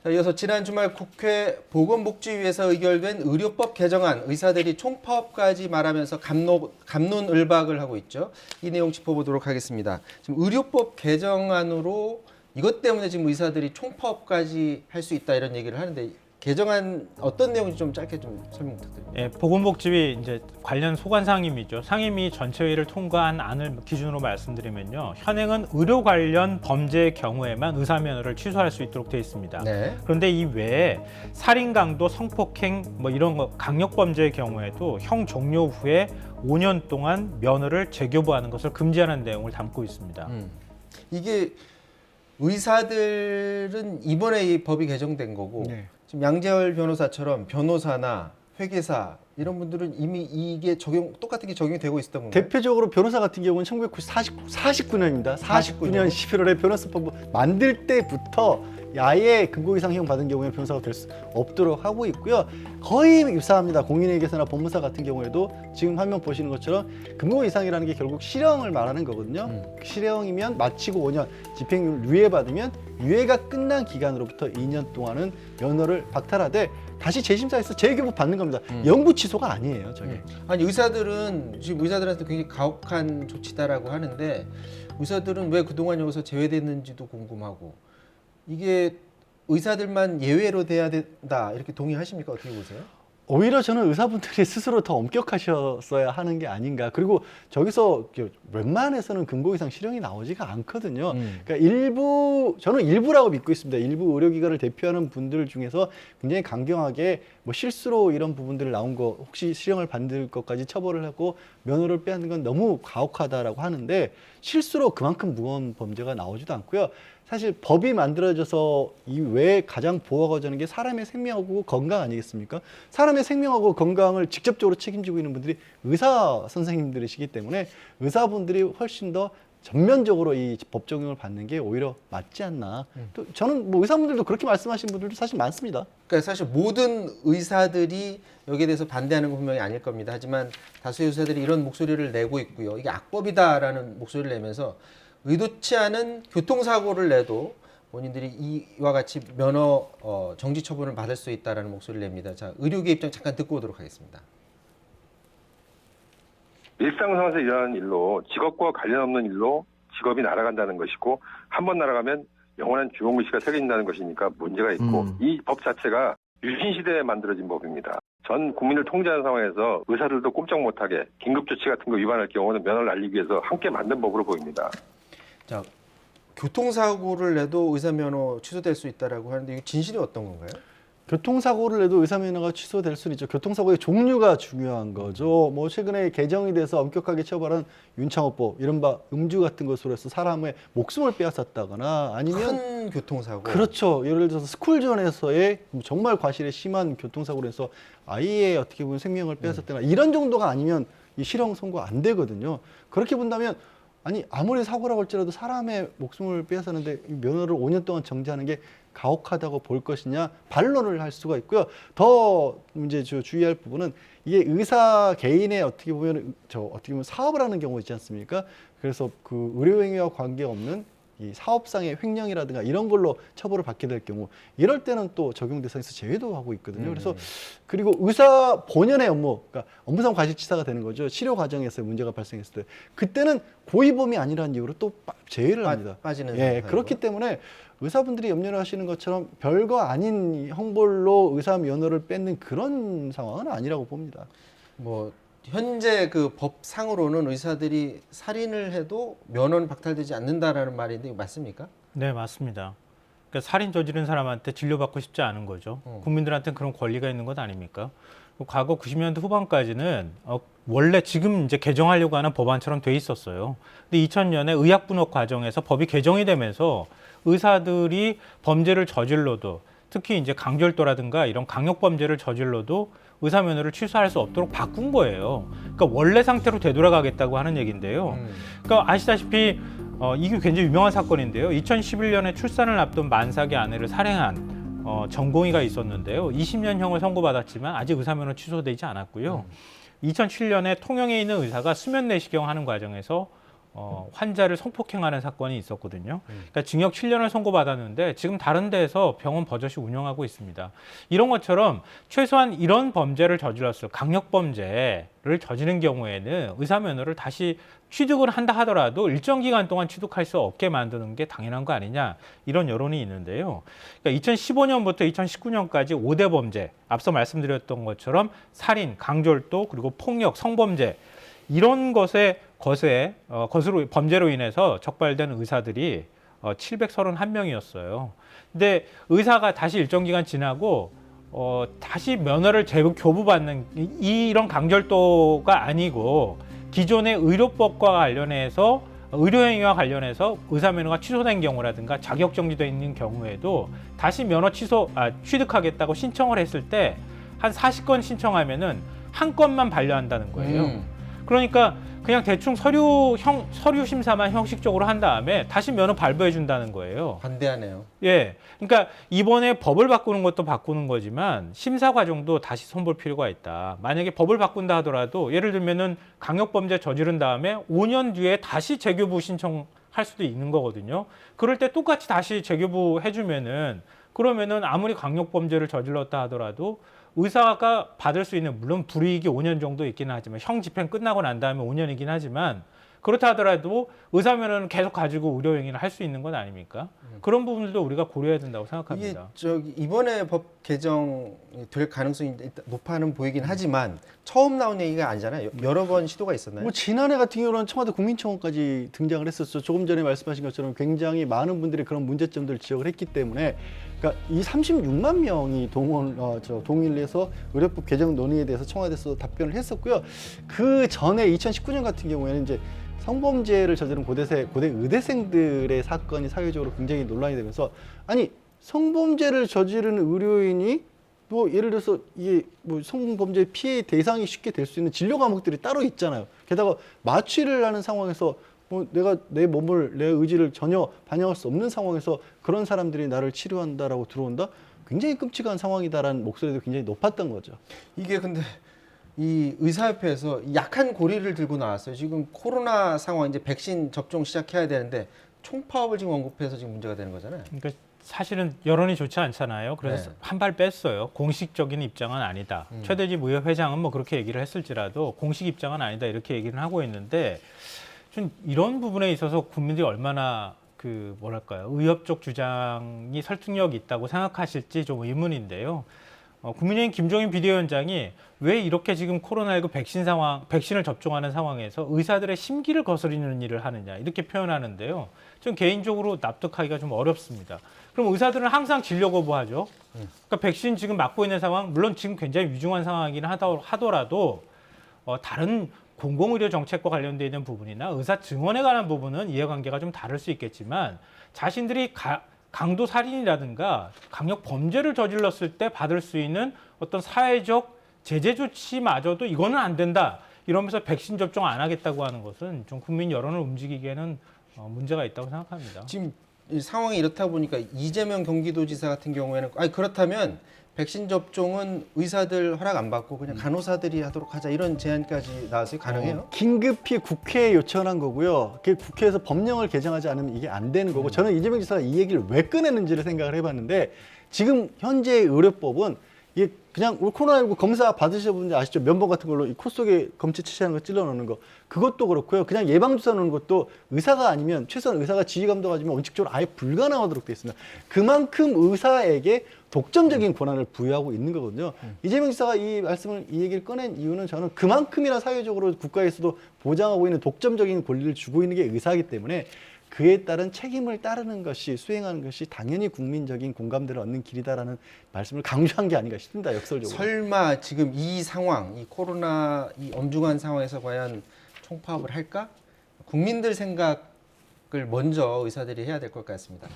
자, 이어서 지난 주말 국회 보건복지위에서 의결된 의료법 개정안, 의사들이 총파업까지 말하면서 갑론을박을 하고 있죠. 이 내용 짚어보도록 하겠습니다. 지금 의료법 개정안으로 이것 때문에 지금 의사들이 총파업까지 할 수 있다 이런 얘기를 하는데 개정안 어떤 내용인지 좀 짧게 좀 설명 부탁드립니다. 예, 보건복지위 이제 관련 소관 상임위죠. 상임위 전체회의를 통과한 안을 기준으로 말씀드리면요. 현행은 의료 관련 범죄의 경우에만 의사 면허를 취소할 수 있도록 되어 있습니다. 네. 그런데 이 외에 살인, 강도, 성폭행 뭐 이런 거 강력 범죄의 경우에도 형 종료 후에 5년 동안 면허를 재교부하는 것을 금지하는 내용을 담고 있습니다. 이게 의사들은 이번에 이 법이 개정된 거고 네. 지금 양재열 변호사처럼 변호사나 회계사 이런 분들은 이미 이게 똑같은 게 적용이 되고 있었던 건가요? 대표적으로 변호사 같은 경우는 1949년입니다. 49년 11월에 변호사법을 만들 때부터 아예 금고 이상 형 받은 경우에 변호사가 될 수 없도록 하고 있고요. 거의 유사합니다. 공인회계사나 법무사 같은 경우에도 지금 화면 보시는 것처럼 금고 이상이라는 게 결국 실형을 말하는 거거든요. 실형이면 마치고 5년, 집행유예를 유예받으면 유예가 끝난 기간으로부터 2년 동안은 면허를 박탈하되 다시 재심사에서 재교부 받는 겁니다. 영구 취소가 아니에요, 저게. 아니 의사들은 지금 의사들한테 굉장히 가혹한 조치다라고 하는데 의사들은 왜 그동안 여기서 제외됐는지도 궁금하고 이게 의사들만 예외로 돼야 된다 이렇게 동의하십니까? 어떻게 보세요? 오히려 저는 의사분들이 스스로 더 엄격하셨어야 하는 게 아닌가. 그리고 저기서 웬만해서는 금고 이상 실형이 나오지가 않거든요. 그러니까 저는 일부라고 믿고 있습니다. 일부 의료기관을 대표하는 분들 중에서 굉장히 강경하게 뭐 실수로 이런 부분들을 나온 거 혹시 실형을 받을 것까지 처벌을 하고 면허를 빼앗는 건 너무 가혹하다라고 하는데 실수로 그만큼 무거운 범죄가 나오지도 않고요. 사실 법이 만들어져서 이 외에 가장 보호하고자 하는 게 사람의 생명하고 건강 아니겠습니까? 사람의 생명하고 건강을 직접적으로 책임지고 있는 분들이 의사 선생님들이시기 때문에 의사분들이 훨씬 더 전면적으로 이 법 적용을 받는 게 오히려 맞지 않나. 또 저는 뭐 의사분들도 그렇게 말씀하시는 분들도 사실 많습니다. 그러니까 사실 모든 의사들이 여기에 대해서 반대하는 건 분명히 아닐 겁니다. 하지만 다수의 의사들이 이런 목소리를 내고 있고요. 이게 악법이다라는 목소리를 내면서 의도치 않은 교통사고를 내도 본인들이 이와 같이 면허 정지 처분을 받을 수 있다라는 목소리를 냅니다. 자, 의료계 입장 잠깐 듣고 오도록 하겠습니다. 일상생활에서 일어나는 일로 직업과 관련 없는 일로 직업이 날아간다는 것이고 한 번 날아가면 영원한 주홍글씨가 새겨진다는 것이니까 문제가 있고 이 법 자체가 유신시대에 만들어진 법입니다. 전 국민을 통제하는 상황에서 의사들도 꼼짝 못하게 긴급조치 같은 거 위반할 경우는 면허를 날리기 위해서 함께 만든 법으로 보입니다. 자, 교통사고를 내도 의사 면허 취소될 수 있다라고 하는데 이게 진실이 어떤 건가요? 교통사고를 내도 의사 면허가 취소될 수는 있죠. 교통사고의 종류가 중요한 거죠. 뭐 최근에 개정이 돼서 엄격하게 처벌한 윤창호법, 이른바 음주 같은 것으로 해서 사람의 목숨을 빼앗았다거나 아니면 큰 교통사고. 그렇죠. 예를 들어서 스쿨존에서의 정말 과실의 심한 교통사고로 해서 아이의 어떻게 보면 생명을 빼앗았다거나 이런 정도가 아니면 이 실형 선고 안 되거든요. 그렇게 본다면 아니 아무리 사고라고 할지라도 사람의 목숨을 빼앗았는데 면허를 5년 동안 정지하는 게 가혹하다고 볼 것이냐 반론을 할 수가 있고요. 더 이제 주의할 부분은 이게 의사 개인의 어떻게 보면 사업을 하는 경우 있지 않습니까? 그래서 그 의료행위와 관계없는 이 사업상의 횡령이라든가 이런 걸로 처벌을 받게 될 경우 이럴 때는 또 적용 대상에서 제외도 하고 있거든요. 그래서 그리고 의사 본연의 업무, 그러니까 업무상 과실치사가 되는 거죠. 치료 과정에서 문제가 발생했을 때 그때는 고의범이 아니라는 이유로 또 제외를 합니다. 빠지는. 예, 그렇기 때문에 의사분들이 염려를 하시는 것처럼 별거 아닌 형벌로 의사 면허를 뺏는 그런 상황은 아니라고 봅니다. 뭐 현재 그 법상으로는 의사들이 살인을 해도 면허는 박탈되지 않는다라는 말인데 이거 맞습니까? 네, 맞습니다. 그러니까 살인 저지른 사람한테 진료받고 싶지 않은 거죠. 국민들한테는 그런 권리가 있는 것 아닙니까? 과거 90년대 후반까지는 원래 지금 이제 개정하려고 하는 법안처럼 돼 있었어요. 근데 2000년에 의약분업 과정에서 법이 개정이 되면서 의사들이 범죄를 저질러도 특히 이제 강절도라든가 이런 강력 범죄를 저질러도 의사 면허를 취소할 수 없도록 바꾼 거예요. 그러니까 원래 상태로 되돌아가겠다고 하는 얘기인데요. 그러니까 아시다시피 이게 굉장히 유명한 사건인데요. 2011년에 출산을 앞둔 만삭의 아내를 살해한 전공의가 있었는데요. 20년형을 선고받았지만 아직 의사 면허 취소되지 않았고요. 2007년에 통영에 있는 의사가 수면 내시경 하는 과정에서 환자를 성폭행하는 사건이 있었거든요. 그러니까 징역 7년을 선고받았는데 지금 다른 데에서 병원 버젓이 운영하고 있습니다. 이런 것처럼 최소한 이런 범죄를 저질렀을 강력범죄를 저지른 경우에는 의사 면허를 다시 취득을 한다 하더라도 일정 기간 동안 취득할 수 없게 만드는 게 당연한 거 아니냐 이런 여론이 있는데요. 그러니까 2015년부터 2019년까지 5대 범죄, 앞서 말씀드렸던 것처럼 살인, 강절도 그리고 폭력, 성범죄 이런 것으로 범죄로 인해서 적발된 의사들이 731명이었어요. 근데 의사가 다시 일정 기간 지나고 다시 면허를 교부받는 이런 강절도가 아니고 기존의 의료법과 관련해서 의료행위와 관련해서 의사 면허가 취소된 경우라든가 자격 정지되어 있는 경우에도 다시 면허 취득하겠다고 신청을 했을 때 한 40건 신청하면은 한 건만 반려한다는 거예요. 그러니까 그냥 대충 서류 심사만 형식적으로 한 다음에 다시 면허 발부해 준다는 거예요. 반대하네요. 예. 그러니까 이번에 법을 바꾸는 것도 바꾸는 거지만 심사 과정도 다시 손볼 필요가 있다. 만약에 법을 바꾼다 하더라도 예를 들면은 강력범죄 저지른 다음에 5년 뒤에 다시 재교부 신청할 수도 있는 거거든요. 그럴 때 똑같이 다시 재교부 해주면은 그러면은 아무리 강력범죄를 저질렀다 하더라도 의사가 받을 수 있는 물론 불이익이 5년 정도 있기는 하지만 형 집행 끝나고 난 다음에 5년이긴 하지만 그렇다 하더라도 의사 면허는 계속 가지고 의료 행위를 할 수 있는 건 아닙니까? 그런 부분들도 우리가 고려해야 된다고 생각합니다. 이게 이번에 법 개정이 될 가능성이 높아는 보이긴 하지만 처음 나온 얘기가 아니잖아요. 여러 번 시도가 있었나요? 뭐 지난해 같은 경우는 청와대 국민청원까지 등장을 했었죠. 조금 전에 말씀하신 것처럼 굉장히 많은 분들이 그런 문제점들을 지적을 했기 때문에 그러니까 이 36만 명이 동의를 해서 의료법 개정 논의에 대해서 청와대에서 답변을 했었고요. 그 전에 2019년 같은 경우에는 이제 성범죄를 저지른 고대 의대생들의 사건이 사회적으로 굉장히 논란이 되면서 아니 성범죄를 저지른 의료인이 뭐 예를 들어서 이게 뭐 성범죄 피해 대상이 쉽게 될 수 있는 진료 과목들이 따로 있잖아요. 게다가 마취를 하는 상황에서 뭐 내가 내 몸을 내 의지를 전혀 반영할 수 없는 상황에서 그런 사람들이 나를 치료한다라고 들어온다? 굉장히 끔찍한 상황이다라는 목소리도 굉장히 높았던 거죠. 이게 근데 이 의사협회에서 약한 고리를 들고 나왔어요. 지금 코로나 상황 이제 백신 접종 시작해야 되는데 총파업을 지금 언급해서 지금 문제가 되는 거잖아요. 그러니까 사실은 여론이 좋지 않잖아요. 그래서 네. 한 발 뺐어요. 공식적인 입장은 아니다. 최대집 의협회장은 뭐 그렇게 얘기를 했을지라도 공식 입장은 아니다 이렇게 얘기를 하고 있는데 좀 이런 부분에 있어서 국민들이 얼마나 의협 주장이 설득력이 있다고 생각하실지 좀 의문인데요. 국민의힘 김종인 비대위원장이 왜 이렇게 지금 코로나19 백신을 접종하는 상황에서 의사들의 심기를 거스르는 일을 하느냐 이렇게 표현하는데요. 좀 개인적으로 납득하기가 좀 어렵습니다. 그럼 의사들은 항상 진료 거부하죠. 그러니까 백신 지금 맞고 있는 상황, 물론 지금 굉장히 위중한 상황이긴 하더라도 다른 공공의료 정책과 관련되어 있는 부분이나 의사 증언에 관한 부분은 이해관계가 좀 다를 수 있겠지만 자신들이 강도 살인이라든가 강력 범죄를 저질렀을 때 받을 수 있는 어떤 사회적 제재 조치마저도 이거는 안 된다. 이러면서 백신 접종 안 하겠다고 하는 것은 좀 국민 여론을 움직이기에는 문제가 있다고 생각합니다. 지금 이 상황이 이렇다 보니까 이재명 경기도지사 같은 경우에는 그렇다면 백신 접종은 의사들 허락 안 받고 그냥 간호사들이 하도록 하자 이런 제안까지 나왔어요. 가능해요? 긴급히 국회에 요청한 거고요. 국회에서 법령을 개정하지 않으면 이게 안 되는 거고 저는 이재명 지사가 이 얘기를 왜 꺼내는지를 생각을 해봤는데 지금 현재 의료법은 이게 그냥 코로나19 검사 받으시는 분들 아시죠? 면봉 같은 걸로 이 코 속에 검체 채취하는 거 찔러 넣는 거 그것도 그렇고요. 그냥 예방주사 넣는 것도 의사가 아니면 최소한 의사가 지휘 감독하지만 원칙적으로 아예 불가능하도록 되어 있습니다. 그만큼 의사에게 독점적인 권한을 부여하고 있는 거거든요. 이재명 지사가 이 얘기를 꺼낸 이유는 저는 그만큼이나 사회적으로 국가에서도 보장하고 있는 독점적인 권리를 주고 있는 게 의사이기 때문에 그에 따른 책임을 따르는 것이 수행하는 것이 당연히 국민적인 공감대를 얻는 길이다라는 말씀을 강조한 게 아닌가 싶습니다. 역설적으로. 설마 지금 이 상황, 이 코로나 이 엄중한 상황에서 과연 총파업을 할까? 국민들 생각을 먼저 의사들이 해야 될 것 같습니다.